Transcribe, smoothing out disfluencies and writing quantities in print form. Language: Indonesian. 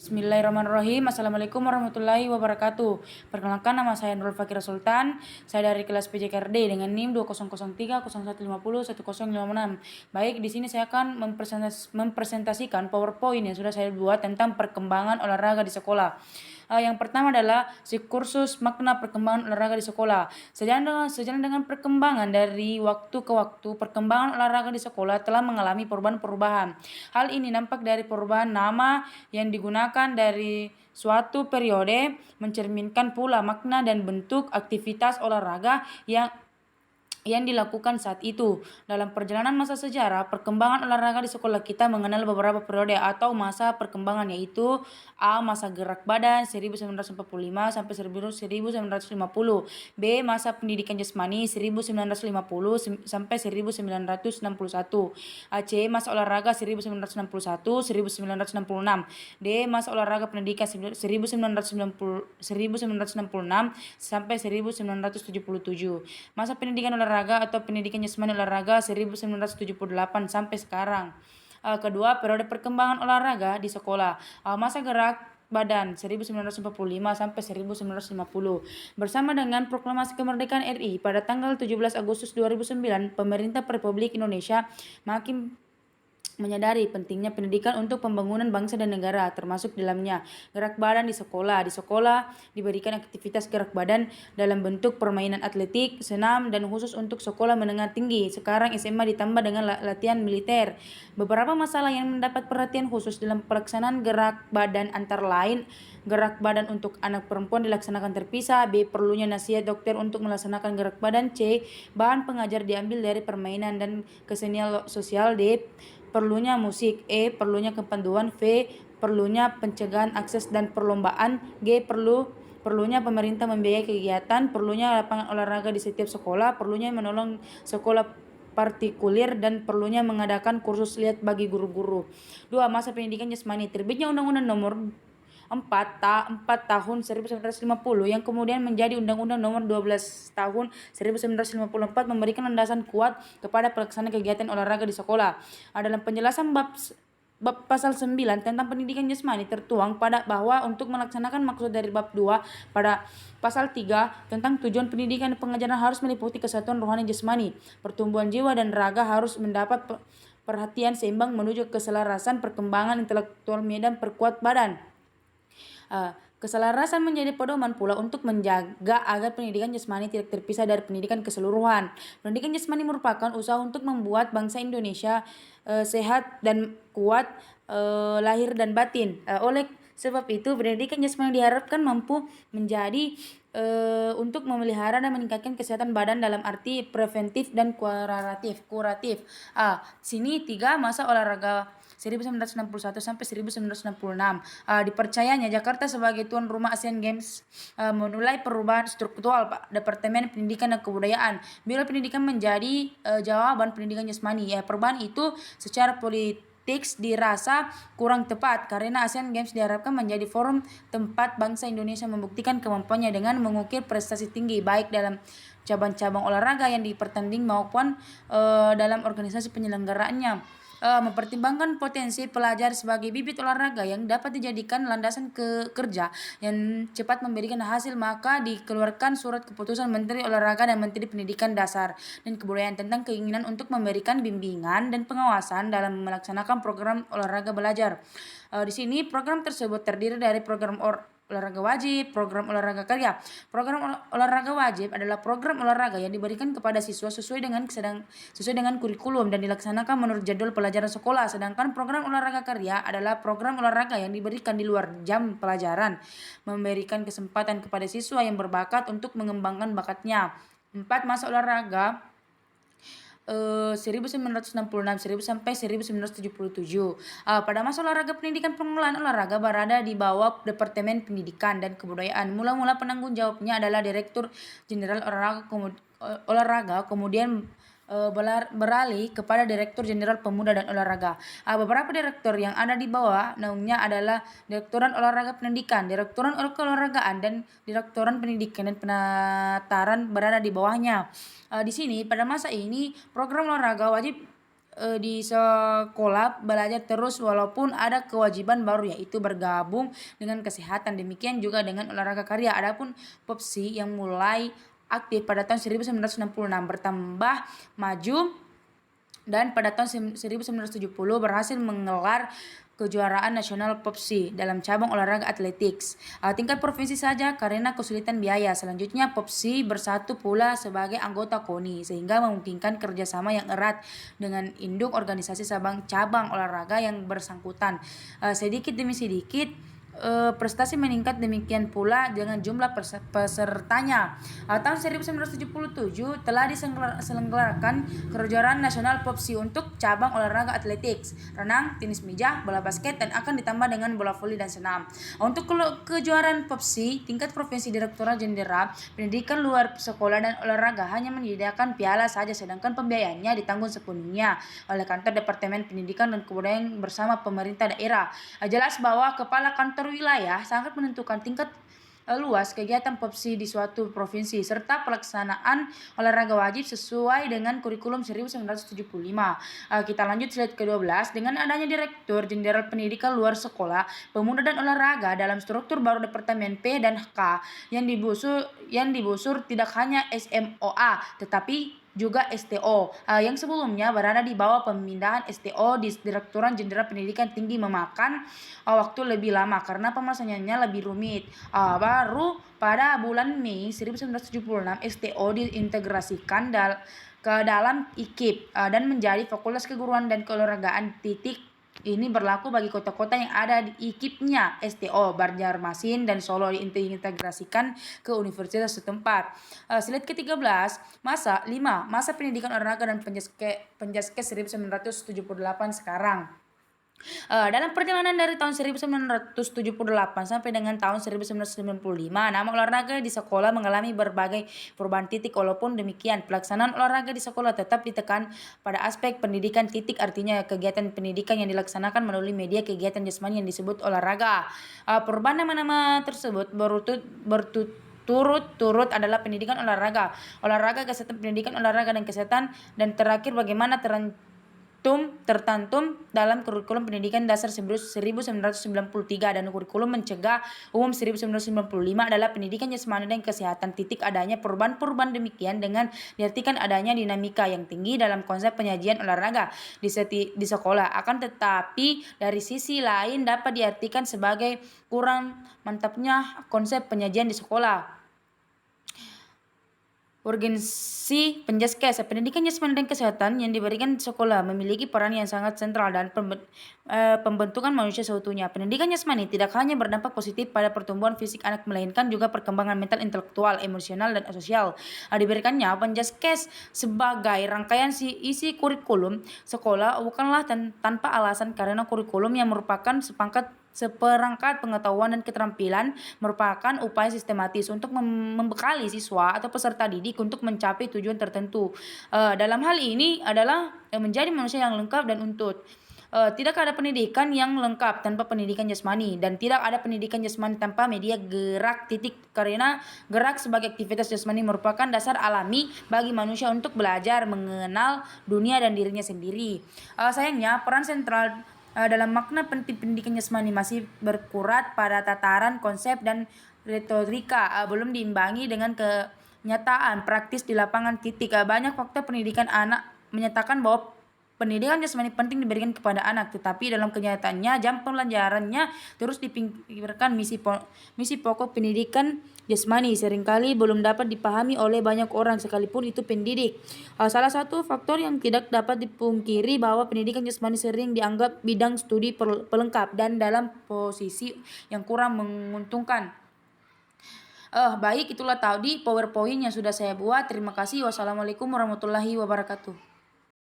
Bismillahirrahmanirrahim. Assalamualaikum warahmatullahi wabarakatuh. Perkenalkan, nama saya Nurul Fakira Sultan. Saya dari kelas PJKRD dengan NIM 2003 0150 1056. Baik, di sini saya akan mempresentasikan PowerPoint yang sudah saya buat tentang perkembangan olahraga di sekolah. Yang pertama adalah kursus makna perkembangan olahraga di sekolah. Sejalan dengan perkembangan dari waktu ke waktu, perkembangan olahraga di sekolah telah mengalami perubahan-perubahan. Hal ini nampak dari perubahan nama yang digunakan dari suatu periode, mencerminkan pula makna dan bentuk aktivitas olahraga yang dilakukan saat itu. Dalam perjalanan masa sejarah, perkembangan olahraga di sekolah kita mengenal beberapa periode atau masa perkembangan, yaitu A. Masa gerak badan 1945 sampai 1950. B. Masa pendidikan jasmani 1950 sampai 1961. C. Masa olahraga 1961 1966. D. Masa olahraga pendidikan 1966 sampai 1977. Masa pendidikan olahraga atau pendidikan jasmani olahraga 1978 sampai sekarang. Kedua, periode perkembangan olahraga di sekolah. Masa gerak badan 1945 sampai 1950. Bersama dengan proklamasi kemerdekaan RI pada tanggal 17 Agustus 2009, pemerintah Republik Indonesia makin menyadari pentingnya pendidikan untuk pembangunan bangsa dan negara, termasuk dalamnya gerak badan di sekolah. Di sekolah diberikan aktivitas gerak badan dalam bentuk permainan atletik, senam, dan khusus untuk sekolah menengah tinggi. Sekarang SMA ditambah dengan latihan militer. Beberapa masalah yang mendapat perhatian khusus dalam pelaksanaan gerak badan antara lain: gerak badan untuk anak perempuan dilaksanakan terpisah. B. Perlunya nasihat dokter untuk melaksanakan gerak badan. C. Bahan pengajar diambil dari permainan dan kesenian sosial. D. Perlunya musik. E. Perlunya kepanduan. V. Perlunya pencegahan akses dan perlombaan. G. Perlunya pemerintah membiayai kegiatan. Perlunya lapangan olahraga di setiap sekolah. Perlunya menolong sekolah partikulir, dan perlunya mengadakan kursus lihat bagi guru-guru. 2. Masa pendidikan jasmani. Terbitnya Undang-Undang Nomor 4 tahun 1950 yang kemudian menjadi Undang-Undang Nomor 12 tahun 1954 memberikan landasan kuat kepada pelaksanaan kegiatan olahraga di sekolah. Dalam penjelasan bab pasal 9 tentang pendidikan jasmani tertuang pada bahwa untuk melaksanakan maksud dari bab 2 pada pasal 3 tentang tujuan pendidikan dan pengajaran harus meliputi kesatuan rohani jasmani, pertumbuhan jiwa dan raga harus mendapat perhatian seimbang menuju keselarasan perkembangan intelektual dan perkuat badan. Keselarasan menjadi pedoman pula untuk menjaga agar pendidikan jasmani tidak terpisah dari pendidikan keseluruhan. Pendidikan jasmani merupakan usaha untuk membuat bangsa Indonesia sehat dan kuat lahir dan batin. Oleh sebab itu, pendidikan jasmani diharapkan mampu menjadi untuk memelihara dan meningkatkan kesehatan badan dalam arti preventif dan kuratif. Sini 3 masa olahraga 1961 sampai 1966. Dipercayanya Jakarta sebagai tuan rumah Asian Games menulai perubahan struktural Departemen Pendidikan dan Kebudayaan. Bila pendidikan menjadi jawaban pendidikan jasmani, perubahan itu secara politik dirasa kurang tepat karena Asian Games diharapkan menjadi forum tempat bangsa Indonesia membuktikan kemampuannya dengan mengukir prestasi tinggi baik dalam cabang-cabang olahraga yang dipertanding maupun dalam organisasi penyelenggaraannya. Mempertimbangkan potensi pelajar sebagai bibit olahraga yang dapat dijadikan landasan kerja yang cepat memberikan hasil, maka dikeluarkan surat keputusan Menteri Olahraga dan Menteri Pendidikan Dasar dan Kebudayaan tentang keinginan untuk memberikan bimbingan dan pengawasan dalam melaksanakan program olahraga belajar. Di sini program tersebut terdiri dari program olahraga wajib, program olahraga karya. Program olahraga wajib adalah program olahraga yang diberikan kepada siswa sesuai dengan kurikulum dan dilaksanakan menurut jadwal pelajaran sekolah. Sedangkan program olahraga karya adalah program olahraga yang diberikan di luar jam pelajaran, memberikan kesempatan kepada siswa yang berbakat untuk mengembangkan bakatnya. 4. Masa olahraga 1966 sampai 1977. Pada masa olahraga pendidikan, pengelolaan olahraga berada di bawah Departemen Pendidikan dan Kebudayaan. Mula-mula penanggung jawabnya adalah Direktur Jenderal Olahraga, kemudian beralih kepada Direktur Jenderal Pemuda dan Olahraga. Beberapa direktur yang ada di bawah naungnya adalah Direktoran Olahraga Pendidikan, Direktoran Keolahragaan, dan Direktoran Pendidikan dan Penataran berada di bawahnya. Di sini pada masa ini program olahraga wajib di sekolah belajar terus walaupun ada kewajiban baru yaitu bergabung dengan kesehatan. Demikian juga dengan olahraga karya. Adapun POPSI yang mulai aktif pada tahun 1966 bertambah maju dan pada tahun 1970 berhasil menggelar kejuaraan nasional POPSI dalam cabang olahraga athletics tingkat provinsi saja karena kesulitan biaya. Selanjutnya POPSI bersatu pula sebagai anggota KONI sehingga memungkinkan kerjasama yang erat dengan induk organisasi cabang olahraga yang bersangkutan. Sedikit demi sedikit prestasi meningkat, demikian pula dengan jumlah pesertanya. Tahun 1977 telah diselenggarakan kejuaraan nasional POPSI untuk cabang olahraga athletics, renang, tenis meja, bola basket, dan akan ditambah dengan bola voli dan senam. Untuk kejuaraan POPSI tingkat provinsi, Direktorat Jenderal Pendidikan Luar Sekolah dan Olahraga hanya menyediakan piala saja, sedangkan pembiayaannya ditanggung sepenuhnya oleh kantor Departemen Pendidikan dan Kebudayaan bersama pemerintah daerah. Jelas bahwa kepala kantor wilayah sangat menentukan tingkat luas kegiatan POPSI di suatu provinsi serta pelaksanaan olahraga wajib sesuai dengan kurikulum 1975. Kita lanjut slide ke-12. Dengan adanya Direktur Jenderal Pendidikan Luar Sekolah, Pemuda dan Olahraga dalam struktur baru Departemen P dan K yang digusur tidak hanya SMOA tetapi juga STO yang sebelumnya berada di bawah. Pemindahan STO di Direktorat Jenderal Pendidikan Tinggi memakan waktu lebih lama karena pemasangannya lebih rumit. Baru pada bulan Mei 1976 STO diintegrasikan ke dalam IKIP dan menjadi Fakultas Keguruan dan Keolahragaan. Ini berlaku bagi kota-kota yang ada di IKIP-nya STO. Banjarmasin dan Solo diintegrasikan ke universitas setempat. Slide ke-13, masa pendidikan olahraga dan penjaskes 1978 sekarang. Dalam perjalanan dari tahun 1978 sampai dengan tahun 1995, nama olahraga di sekolah mengalami berbagai perubahan. Walaupun demikian, pelaksanaan olahraga di sekolah tetap ditekan pada aspek pendidikan. Artinya kegiatan pendidikan yang dilaksanakan melalui media kegiatan jasmani yang disebut olahraga. Perubahan nama-nama tersebut turut adalah pendidikan olahraga, kesehatan, pendidikan olahraga dan kesehatan, dan terakhir bagaimana tertantum dalam kurikulum pendidikan dasar 1993 dan kurikulum mencegah umum 1995 adalah pendidikan jasmani dan kesehatan. Adanya perubahan-perubahan demikian dengan diartikan adanya dinamika yang tinggi dalam konsep penyajian olahraga di sekolah. Akan tetapi dari sisi lain dapat diartikan sebagai kurang mantapnya konsep penyajian di sekolah. Urgensi penjaskes, pendidikan jasmani dan kesehatan yang diberikan di sekolah memiliki peran yang sangat sentral dan pembentukan manusia seutuhnya. Pendidikan jasmani tidak hanya berdampak positif pada pertumbuhan fisik anak, melainkan juga perkembangan mental, intelektual, emosional, dan sosial. Diberikannya penjaskes sebagai rangkaian isi kurikulum sekolah bukanlah tanpa alasan, karena kurikulum yang merupakan seperangkat pengetahuan dan keterampilan merupakan upaya sistematis untuk membekali siswa atau peserta didik untuk mencapai tujuan tertentu. Dalam hal ini adalah menjadi manusia yang lengkap dan utuh. Tidak ada pendidikan yang lengkap tanpa pendidikan jasmani, dan tidak ada pendidikan jasmani tanpa media gerak. Karena gerak sebagai aktivitas jasmani merupakan dasar alami bagi manusia untuk belajar, mengenal dunia dan dirinya sendiri. Sayangnya peran sentral dalam makna pendidikan jasmani masih berkutat pada tataran konsep dan retorika, belum diimbangi dengan kenyataan praktis di lapangan. Banyak faktor pendidikan anak menyatakan bahwa pendidikan jasmani penting diberikan kepada anak, tetapi dalam kenyataannya jam pelajarannya terus dipinggirkan. Misi pokok pendidikan jasmani seringkali belum dapat dipahami oleh banyak orang sekalipun itu pendidik. Salah satu faktor yang tidak dapat dipungkiri bahwa pendidikan jasmani sering dianggap bidang studi pelengkap dan dalam posisi yang kurang menguntungkan. Baik, itulah tadi PowerPoint yang sudah saya buat. Terima kasih. Wassalamualaikum warahmatullahi wabarakatuh.